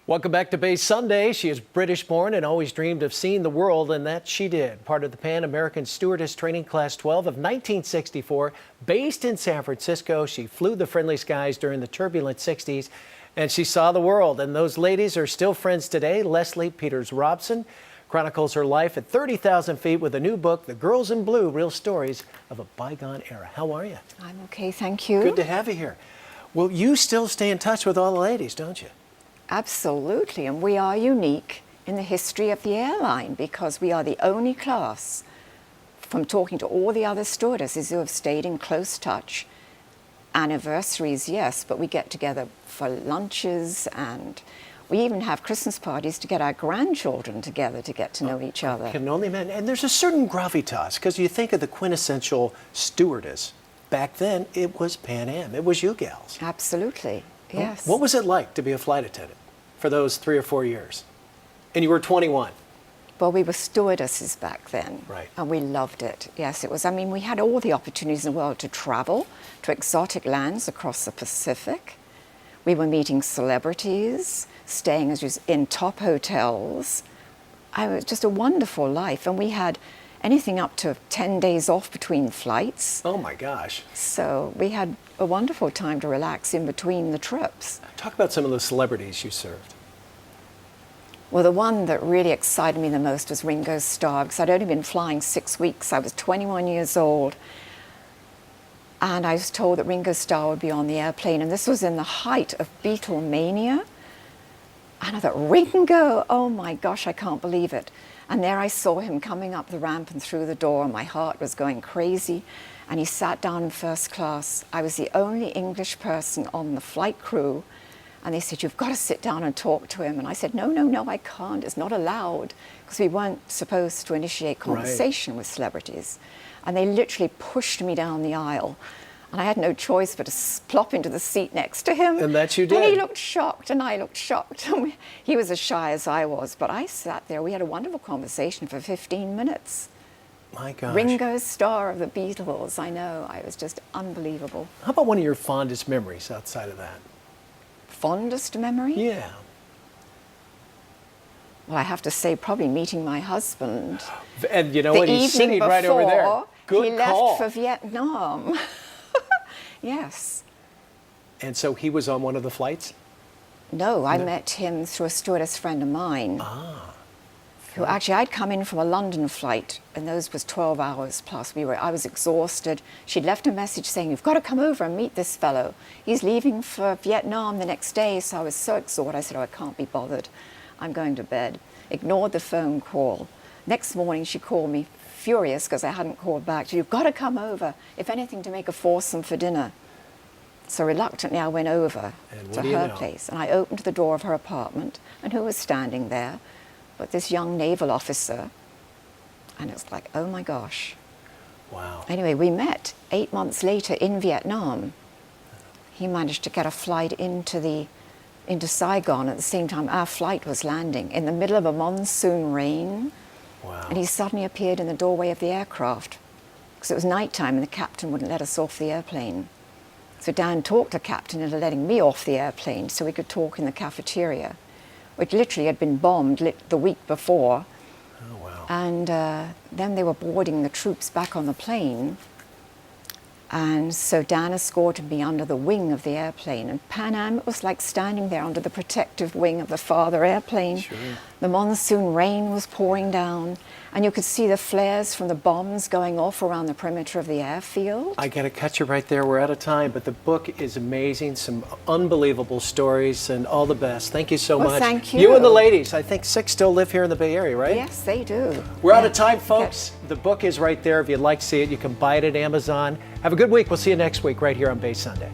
Welcome back to Bay Sunday. She is British-born and always dreamed of seeing the world, and that she did. Part of the Pan American Stewardess Training Class 12 of 1964. Based in San Francisco, she flew the friendly skies during the turbulent 60s, and she saw the world. And those ladies are still friends today. Lesley Robson chronicles her life at 30,000 feet with a new book, The Girls in Blue, Real Stories of a Bygone Era. How are you? I'm okay, thank you. Good to have you here. Well, you still stay in touch with all the ladies, don't you? Absolutely, and we are unique in the history of the airline because we are the only class, from talking to all the other stewardesses who have stayed in close touch. Anniversaries, yes, but we get together for lunches, and we even have Christmas parties to get our grandchildren together to get to know each other. I can only imagine. And there's a certain gravitas, because you think of the quintessential stewardess. Back then, it was Pan Am. It was you gals. Absolutely. Yes. What was it like to be a flight attendant for those 3 or 4 years? And you were 21. Well, we were stewardesses back then. Right. And we loved it. Yes, it was. I mean, we had all the opportunities in the world to travel to exotic lands across the Pacific. We were meeting celebrities, staying in top hotels. It was just a wonderful life. And we had anything up to 10 days off between flights. Oh my gosh. So we had a wonderful time to relax in between the trips. Talk about some of the celebrities you served. Well, the one that really excited me the most was Ringo Starr, because I'd only been flying 6 weeks. I was 21 years old. And I was told that Ringo Starr would be on the airplane, and this was in the height of Beatlemania. And I thought, Ringo, oh my gosh, I can't believe it. And there I saw him coming up the ramp and through the door, and my heart was going crazy. And he sat down in first class. I was the only English person on the flight crew. And they said, you've got to sit down and talk to him. And I said, no, I can't. It's not allowed. Because we weren't supposed to initiate conversation with celebrities. And they literally pushed me down the aisle. And I had no choice but to plop into the seat next to him. And that you did. And he looked shocked, and I looked shocked. He was as shy as I was, but I sat there. We had a wonderful conversation for 15 minutes. My gosh. Ringo Starr of the Beatles, I know. I was just unbelievable. How about one of your fondest memories outside of that? Fondest memory? Yeah. Well, I have to say probably meeting my husband. And you know what? He's sitting right over there. Good he call. left for Vietnam. Yes. And so he was on one of the flights? No, I met him through a stewardess friend of mine. Ah. Who actually, I'd come in from a London flight, and those was 12 hours plus. I was exhausted. She'd left a message saying, you've got to come over and meet this fellow. He's leaving for Vietnam the next day. So I was so exhausted. I said, oh, I can't be bothered. I'm going to bed. Ignored the phone call. Next morning, she called me furious because I hadn't called back. She said, you've got to come over, if anything, to make a foursome for dinner. So reluctantly, I went over to her place, and I opened the door of her apartment, and who was standing there but this young naval officer, and it was like, oh my gosh. Wow. Anyway, we met 8 months later in Vietnam. He managed to get a flight into Saigon at the same time our flight was landing, in the middle of a monsoon rain. Wow. And he suddenly appeared in the doorway of the aircraft, because it was nighttime and the captain wouldn't let us off the airplane. So Dan talked the captain into letting me off the airplane so we could talk in the cafeteria, which literally had been bombed the week before. Oh, wow. And then they were boarding the troops back on the plane. And so Dan escorted me under the wing of the airplane. And Pan Am, it was like standing there under the protective wing of the father airplane. Sure. The monsoon rain was pouring down. And you could see the flares from the bombs going off around the perimeter of the airfield. I got to cut you right there. We're out of time. But the book is amazing. Some unbelievable stories, and all the best. Thank you so much. Thank you. You and the ladies. I think 6 still live here in the Bay Area, right? Yes, they do. We're out of time, folks. The book is right there. If you'd like to see it, you can buy it at Amazon. Have a good week. We'll see you next week right here on Bay Sunday.